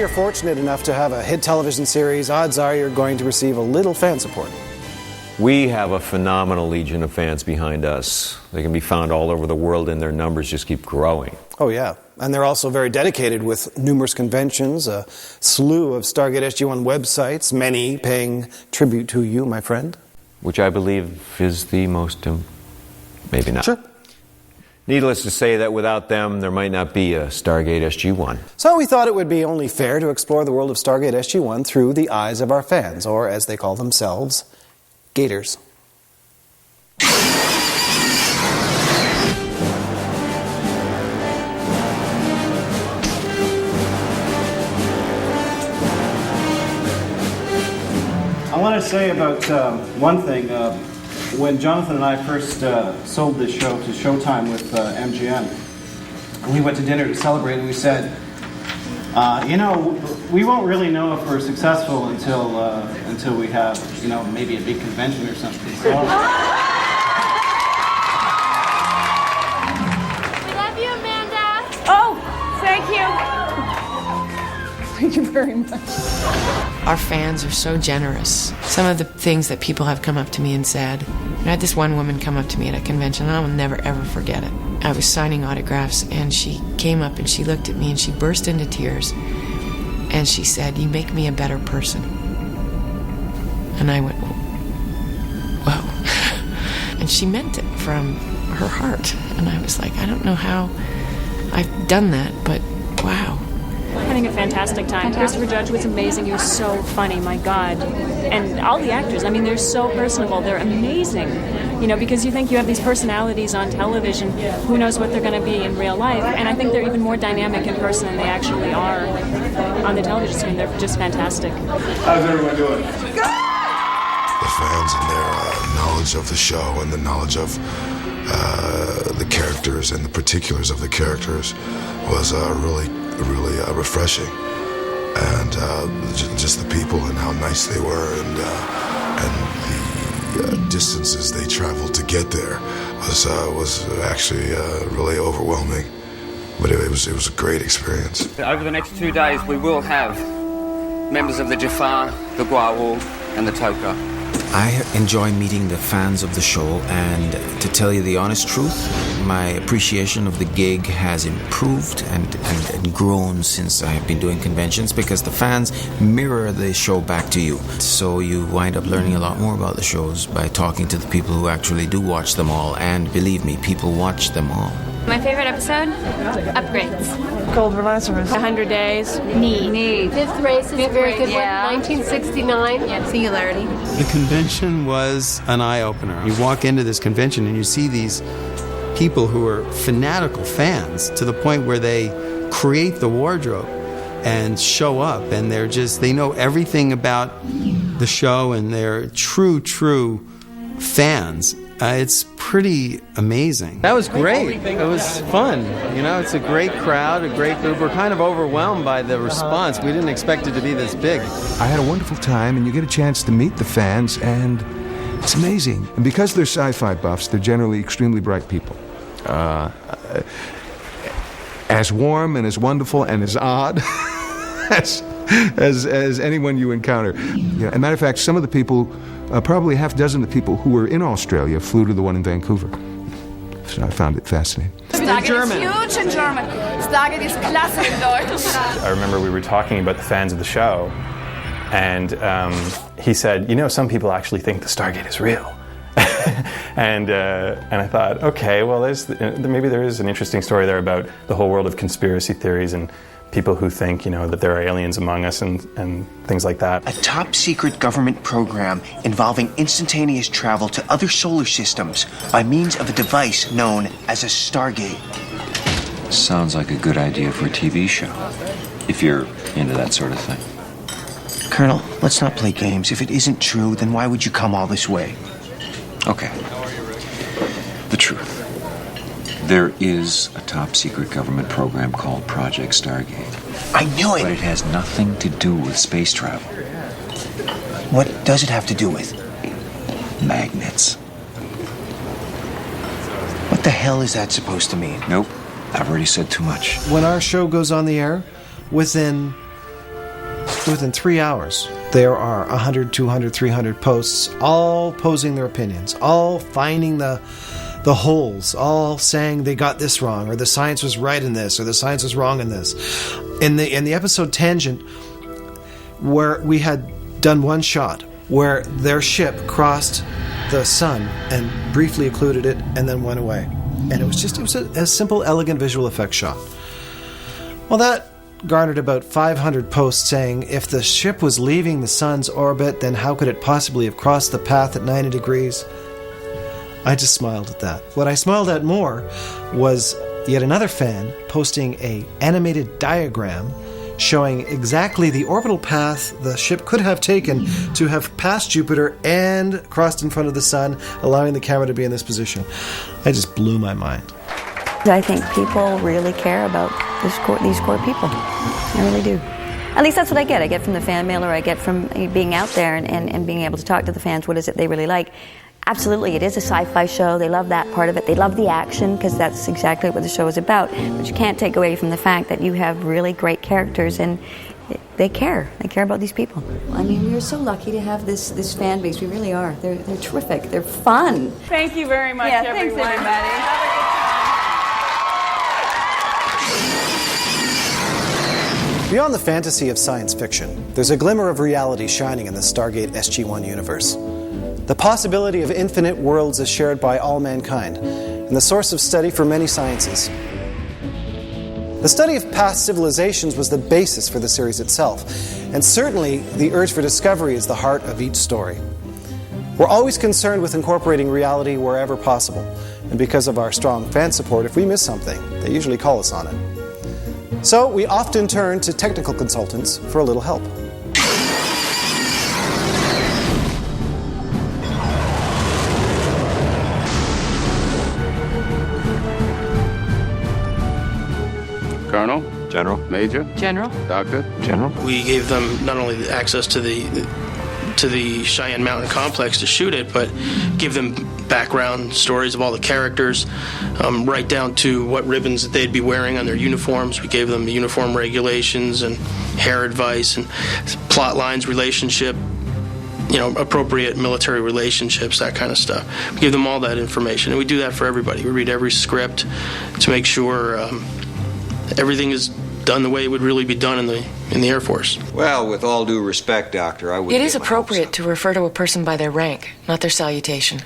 you're fortunate enough to have a hit television series, odds are you're going to receive a little fan support. We have a phenomenal legion of fans behind us. They can be found all over the world, and their numbers just keep growing. Oh, yeah. And they're also very dedicated with numerous conventions, a slew of Stargate SG-1 websites, many paying tribute to you, my friend. Which I believe is the most... maybe not. Sure. Needless to say that without them, there might not be a Stargate SG-1. So we thought it would be only fair to explore the world of Stargate SG-1 through the eyes of our fans, or as they call themselves, Gators. I want to say about one thing. When Jonathan and I first sold this show to Showtime with MGM, we went to dinner to celebrate, and we said, we won't really know if we're successful until we have, maybe a big convention or something. So. We love you, Amanda. Oh, thank you. Thank you very much. Our fans are so generous. Some of the things that people have come up to me and said. I had this one woman come up to me at a convention, and I will never, ever forget it. I was signing autographs, and she came up and she looked at me and she burst into tears. And she said, "You make me a better person." And I went, whoa. And she meant it from her heart. And I was like, I don't know how I've done that, but wow. Having a fantastic time. Christopher Judge was amazing. He was so funny, my God. And all the actors, they're so personable. They're amazing. Because you think you have these personalities on television, who knows what they're going to be in real life. And I think they're even more dynamic in person than they actually are on the television screen. They're just fantastic. How's everyone doing? The fans and their knowledge of the show and the knowledge of the characters and the particulars of the characters was really refreshing, and just the people and how nice they were, and the distances they traveled to get there was actually really overwhelming. But it was a great experience. Over the next 2 days, we will have members of the Jafar, the Gwawul, and the Toka. I enjoy meeting the fans of the show, and to tell you the honest truth, my appreciation of the gig has improved and grown since I have been doing conventions, because the fans mirror the show back to you. So you wind up learning a lot more about the shows by talking to the people who actually do watch them all, and believe me, people watch them all. My favorite episode? Upgrades. Gold for Lazarus. 100 Days. Need. Fifth Race is a very good one. 1969. Singularity. The convention was an eye-opener. You walk into this convention and you see these people who are fanatical fans to the point where they create the wardrobe and show up, and they know everything about the show, and they're true fans. It's pretty amazing. That was great. It was fun. It's a great crowd, a great group. We're kind of overwhelmed by the response. We didn't expect it to be this big. I had a wonderful time, and you get a chance to meet the fans, and it's amazing. And because they're sci-fi buffs, they're generally extremely bright people. As warm and as wonderful and as odd as anyone you encounter. As a matter of fact, some of the people, probably half a dozen of the people who were in Australia flew to the one in Vancouver. So I found it fascinating. Stargate is huge in German. Stargate is klasse in Deutsch. I remember we were talking about the fans of the show, and he said, some people actually think the Stargate is real. And I thought, okay, well, maybe there is an interesting story there about the whole world of conspiracy theories and people who think, that there are aliens among us and things like that. A top-secret government program involving instantaneous travel to other solar systems by means of a device known as a Stargate. Sounds like a good idea for a TV show, if you're into that sort of thing. Colonel, let's not play games. If it isn't true, then why would you come all this way? Okay. The truth. There is a top-secret government program called Project Stargate. I knew it! But it has nothing to do with space travel. What does it have to do with? Magnets. What the hell is that supposed to mean? Nope. I've already said too much. When our show goes on the air, within Within 3 hours, there are 100, 200, 300 posts, all posing their opinions, all finding the holes, all saying they got this wrong, or the science was right in this, or the science was wrong in this. In the episode Tangent, where we had done one shot where their ship crossed the sun and briefly occluded it and then went away. And it was a simple, elegant visual effects shot. Well, that garnered about 500 posts saying, if the ship was leaving the sun's orbit, then how could it possibly have crossed the path at 90 degrees? I just smiled at that. What I smiled at more was yet another fan posting an animated diagram showing exactly the orbital path the ship could have taken to have passed Jupiter and crossed in front of the sun, allowing the camera to be in this position. I just blew my mind. I think people really care about these core people. I really do. At least that's what I get. I get from the fan mail, or I get from being out there and being able to talk to the fans. What is it they really like? Absolutely, it is a sci-fi show. They love that part of it. They love the action, because that's exactly what the show is about. But you can't take away from the fact that you have really great characters, and they care. They care about these people. I mean, we're so lucky to have this fan base. We really are. They're terrific. They're fun. Thank you very much, everyone. Thanks, everybody. Beyond the fantasy of science fiction, there's a glimmer of reality shining in the Stargate SG-1 universe. The possibility of infinite worlds is shared by all mankind, and the source of study for many sciences. The study of past civilizations was the basis for the series itself, and certainly the urge for discovery is the heart of each story. We're always concerned with incorporating reality wherever possible, and because of our strong fan support, if we miss something, they usually call us on it. So we often turn to technical consultants for a little help. Colonel? General? Major? General? Doctor? General? We gave them not only the access to the Cheyenne Mountain complex to shoot it, but give them background stories of all the characters, right down to what ribbons that they'd be wearing on their uniforms. We gave them the uniform regulations and hair advice and plot lines, relationship, appropriate military relationships, that kind of stuff. We give them all that information, and we do that for everybody. We read every script to make sure everything is done the way it would really be done in the Air Force. Well, with all due respect, Doctor, I would... It is appropriate to refer to a person by their rank, not their salutation.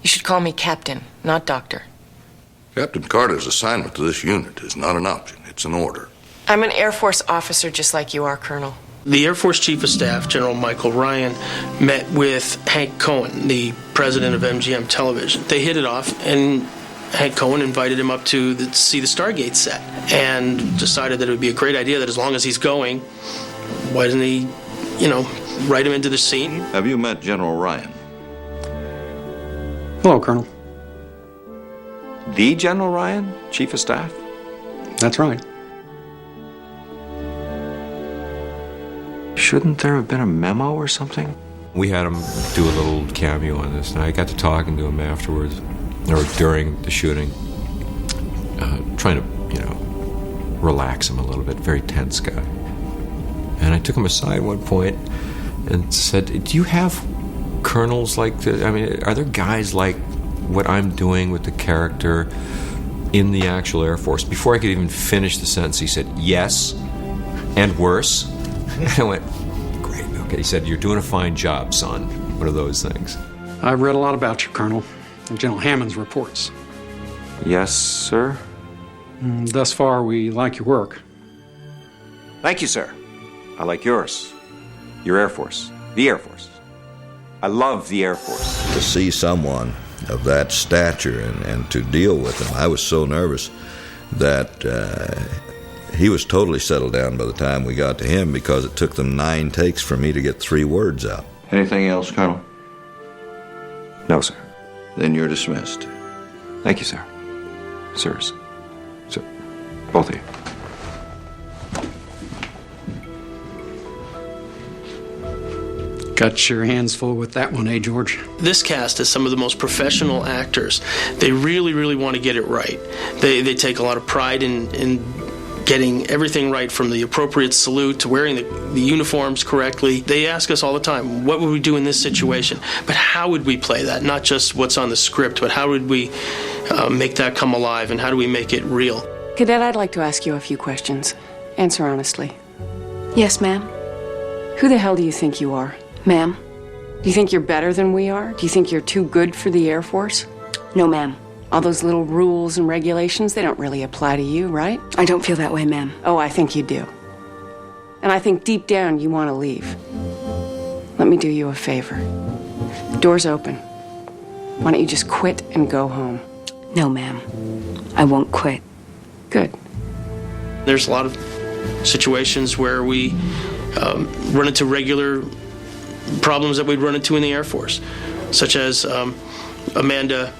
You should call me Captain, not Doctor. Captain Carter's assignment to this unit is not an option. It's an order. I'm an Air Force officer just like you are, Colonel. The Air Force Chief of Staff, General Michael Ryan, met with Hank Cohen, the president of MGM Television. They hit it off, and Hank Cohen invited him up to see the Stargate set, and decided that it would be a great idea that as long as he's going, why doesn't he, write him into the scene? Have you met General Ryan? Hello, Colonel. The General Ryan, Chief of Staff? That's right. Shouldn't there have been a memo or something? We had him do a little cameo on this, and I got to talking to him afterwards, or during the shooting, trying to, relax him a little bit. Very tense guy. And I took him aside at one point and said, do you have colonels like this? I mean, are there guys like what I'm doing with the character in the actual Air Force? Before I could even finish the sentence, he said, yes, and worse. And I went, great, okay. He said, you're doing a fine job, son. One of those things. I've read a lot about you, Colonel, in General Hammond's reports. Yes, sir? Thus far, we like your work. Thank you, sir. I like yours. Your Air Force. The Air Force. I love the Air Force. To see someone of that stature and to deal with him, I was so nervous that he was totally settled down by the time we got to him, because it took them 9 takes for me to get 3 words out. Anything else, Colonel? No, sir. Then you're dismissed. Thank you, sir. Sirs. Sir. Both of you. Got your hands full with that one, eh, George? This cast is some of the most professional actors. They really, really want to get it right. They take a lot of pride in getting everything right from the appropriate salute to wearing the uniforms correctly. They ask us all the time, what would we do in this situation? But how would we play that? Not just what's on the script, but how would we make that come alive, and how do we make it real? Cadet, I'd like to ask you a few questions. Answer honestly. Yes, ma'am. Who the hell do you think you are? Ma'am. Do you think you're better than we are? Do you think you're too good for the Air Force? No, ma'am. All those little rules and regulations, they don't really apply to you, right? I don't feel that way, ma'am. Oh, I think you do. And I think deep down you want to leave. Let me do you a favor. The door's open. Why don't you just quit and go home? No, ma'am. I won't quit. Good. There's a lot of situations where we run into regular problems that we'd run into in the Air Force, such as Amanda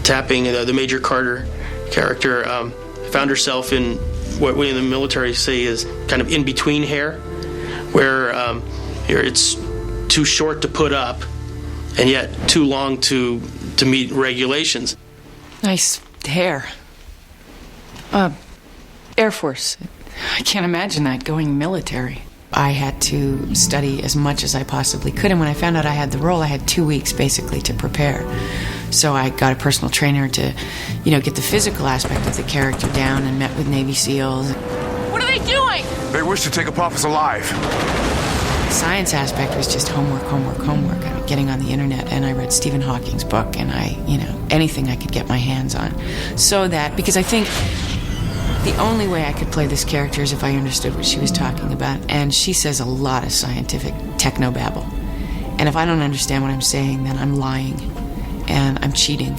Tapping, the Major Carter character, found herself in what we in the military say is kind of in-between hair, where it's too short to put up and yet too long to meet regulations. Nice hair. Air Force. I can't imagine that, going military. I had to study as much as I possibly could, and when I found out I had the role, I had 2 weeks basically to prepare. So I got a personal trainer to, get the physical aspect of the character down, and met with Navy SEALs. What are they doing? They wish to take Apophis alive. The science aspect was just homework. I mean, getting on the internet, and I read Stephen Hawking's book, and anything I could get my hands on. So that, because I think the only way I could play this character is if I understood what she was talking about. And she says a lot of scientific technobabble. And if I don't understand what I'm saying, then I'm lying. And I'm cheating.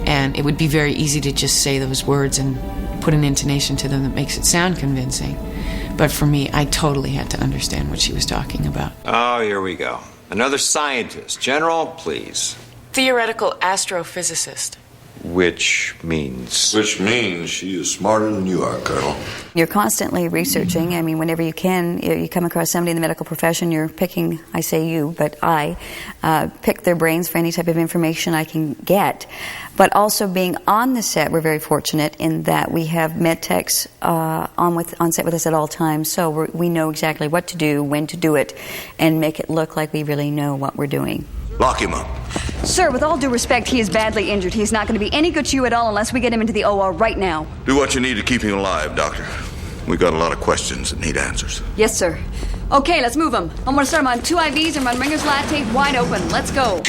And it would be very easy to just say those words and put an intonation to them that makes it sound convincing. But for me, I totally had to understand what she was talking about. Oh, here we go. Another scientist. General, please. Theoretical astrophysicist. Which means? Which means she is smarter than you are, Colonel. You're constantly researching. I mean, whenever you can, you come across somebody in the medical profession, you're picking, I say you, but I pick their brains for any type of information I can get. But also being on the set, we're very fortunate in that we have med techs on set with us at all times, so we know exactly what to do, when to do it, and make it look like we really know what we're doing. Lock him up. Sir, with all due respect, he is badly injured. He is not going to be any good to you at all unless we get him into the OR right now. Do what you need to keep him alive, Doctor. We've got a lot of questions that need answers. Yes, sir. Okay, let's move him. I'm going to start him on 2 IVs and run Ringer's lactate wide open. Let's go.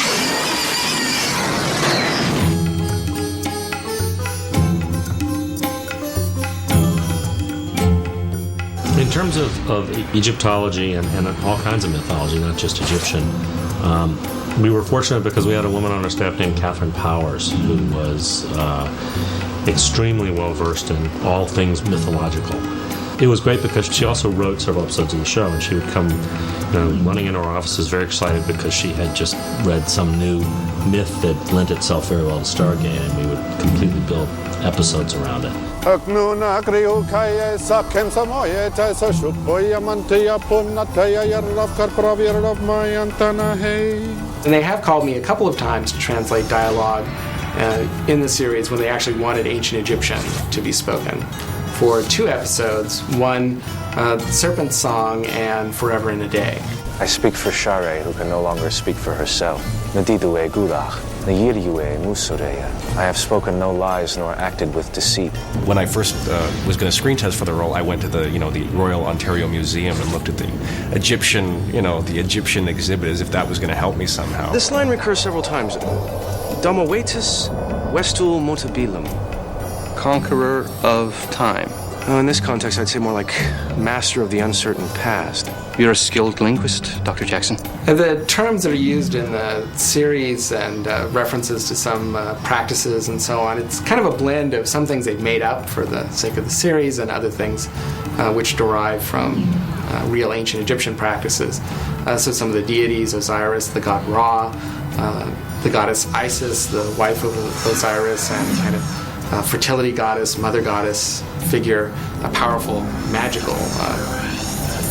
In terms of Egyptology and all kinds of mythology, not just Egyptian, we were fortunate because we had a woman on our staff named Catherine Powers, who was extremely well-versed in all things mythological. It was great because she also wrote several episodes of the show, and she would come running into our offices very excited because she had just read some new myth that lent itself very well to Stargate, and we would completely build episodes around it. And they have called me a couple of times to translate dialogue in the series when they actually wanted ancient Egyptian to be spoken. For 2 episodes, one Serpent Song and Forever in a Day. I speak for Share, who can no longer speak for herself. I have spoken no lies nor acted with deceit. When I first was going to screen test for the role, I went to the Royal Ontario Museum and looked at the Egyptian exhibit as if that was going to help me somehow. This line recurs several times. Domoetus vestul motabilum. Conqueror of time. Oh, in this context, I'd say more like master of the uncertain past. You're a skilled linguist, Dr. Jackson. The terms that are used in the series and references to some practices and so on, it's kind of a blend of some things they've made up for the sake of the series and other things which derive from real ancient Egyptian practices. So some of the deities, Osiris, the god Ra, the goddess Isis, the wife of Osiris, and kind of fertility goddess, mother goddess figure, a powerful magical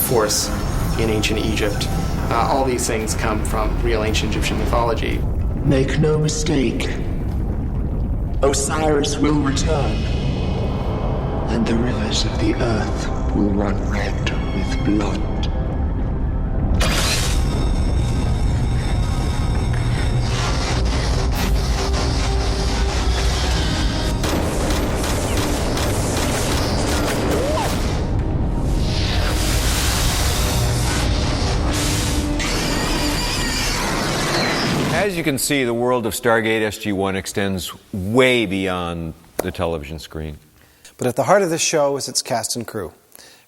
force in ancient Egypt. All these things come from real ancient Egyptian mythology. Make no mistake, Osiris will return. and the rivers of the earth will run red with blood. As you can see, the world of Stargate SG-1 extends way beyond the television screen. But at the heart of this show is its cast and crew.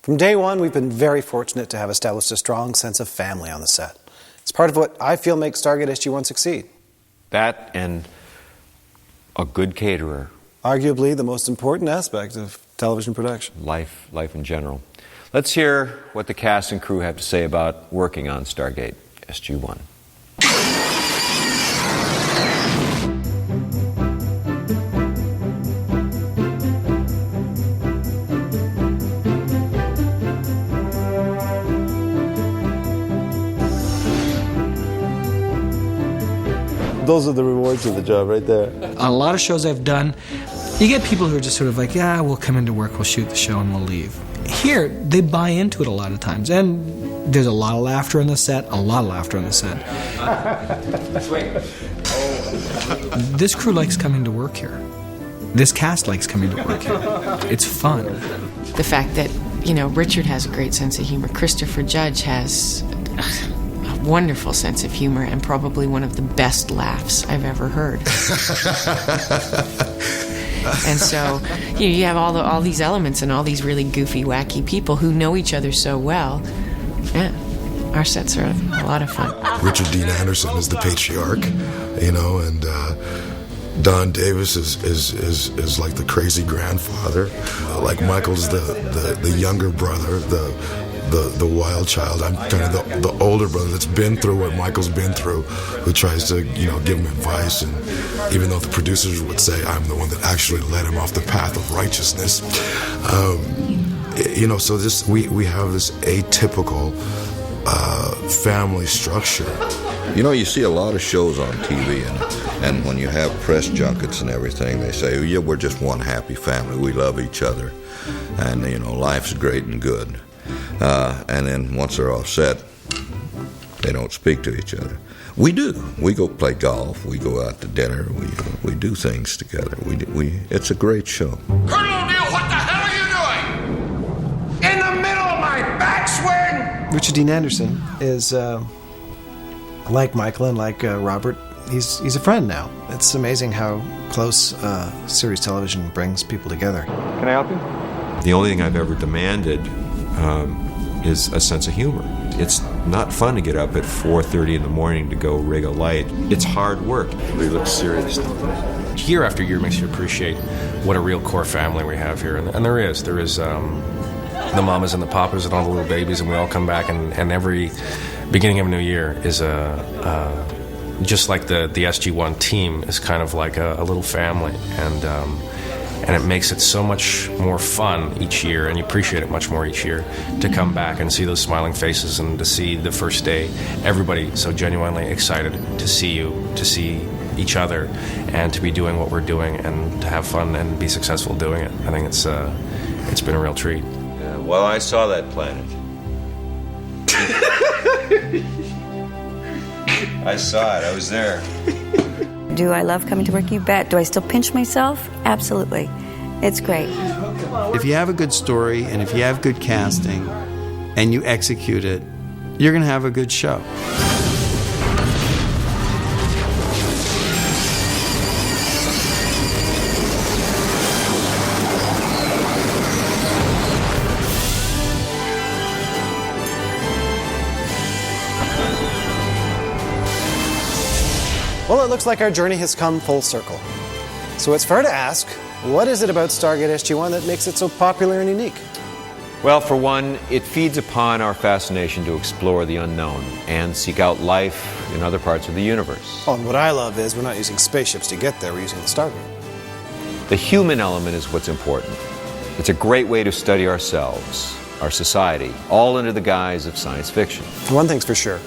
From day one, we've been very fortunate to have established a strong sense of family on the set. It's part of what I feel makes Stargate SG-1 succeed. That and a good caterer. Arguably the most important aspect of television production. Life in general. Let's hear what the cast and crew have to say about working on Stargate SG-1. Those are the rewards of the job right there. On a lot of shows I've done, you get people who are just sort of like, yeah, we'll come into work, we'll shoot the show, and we'll leave. Here, they buy into it a lot of times, and there's a lot of laughter on the set, This crew likes coming to work here. This cast likes coming to work here. It's fun. The fact that, Richard has a great sense of humor. Christopher Judge has a wonderful sense of humor and probably one of the best laughs I've ever heard. And so you have all these elements and all these really goofy, wacky people who know each other so well. Yeah, our sets are a lot of fun. Richard Dean Anderson is the patriarch, and Don Davis is like the crazy grandfather. Like Michael's the younger brother, the wild child. I'm kind of the older brother that's been through what Michael's been through, who tries to give him advice. And even though the producers would say I'm the one that actually led him off the path of righteousness, so we have this atypical family structure. You see a lot of shows on TV, and when you have press junkets and everything, they say, yeah, we're just one happy family. We love each other, and, life's great and good. And then once they're off set, they don't speak to each other. We do. We go play golf. We go out to dinner. We do things together. It's a great show. Colonel O'Neill, what the hell are you doing? In the middle of my backswing! Richard Dean Anderson is, like Michael and like Robert, he's a friend now. It's amazing how close series television brings people together. Can I help you? The only thing I've ever demanded is a sense of humor. It's not fun to get up at 4:30 in the morning to go rig a light. It's hard work. We look serious. Year after year makes you appreciate what a real core family we have here. And there is the mamas and the papas and all the little babies, and we all come back, and every beginning of a new year is just like the SG-1 team is kind of like a little family, and it makes it so much more fun each year, and you appreciate it much more each year to come back and see those smiling faces and to see the first day everybody so genuinely excited to see you, to see each other, and to be doing what we're doing and to have fun and be successful doing it. I think it's been a real treat. Yeah, well, I saw that planet. I saw it. I was there. Do I love coming to work? You bet. Do I still pinch myself? Absolutely. It's great. If you have a good story and if you have good casting and you execute it, you're going to have a good show. Well, it looks like our journey has come full circle. So it's fair to ask, what is it about Stargate SG-1 that makes it so popular and unique? Well, for one, it feeds upon our fascination to explore the unknown and seek out life in other parts of the universe. Oh, and what I love is we're not using spaceships to get there, we're using the Stargate. The human element is what's important. It's a great way to study ourselves, our society, all under the guise of science fiction. One thing's for sure.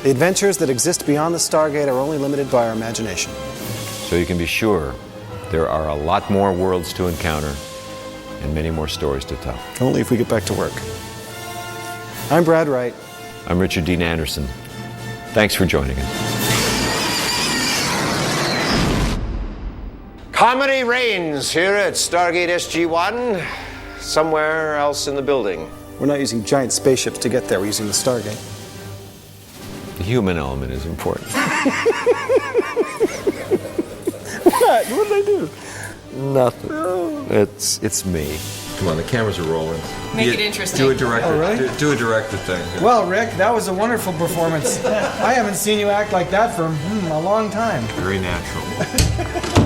The adventures that exist beyond the Stargate are only limited by our imagination. So you can be sure there are a lot more worlds to encounter and many more stories to tell. Only if we get back to work. I'm Brad Wright. I'm Richard Dean Anderson. Thanks for joining us. Comedy reigns here at Stargate SG-1. Somewhere else in the building. We're not using giant spaceships to get there. We're using the Stargate. The human element is important. What? What did I do? Nothing. It's me. Come on, the cameras are rolling. Make it interesting. Do a director. Oh, really? Do a director thing. Well, Rick, that was a wonderful performance. I haven't seen you act like that for a long time. Very natural.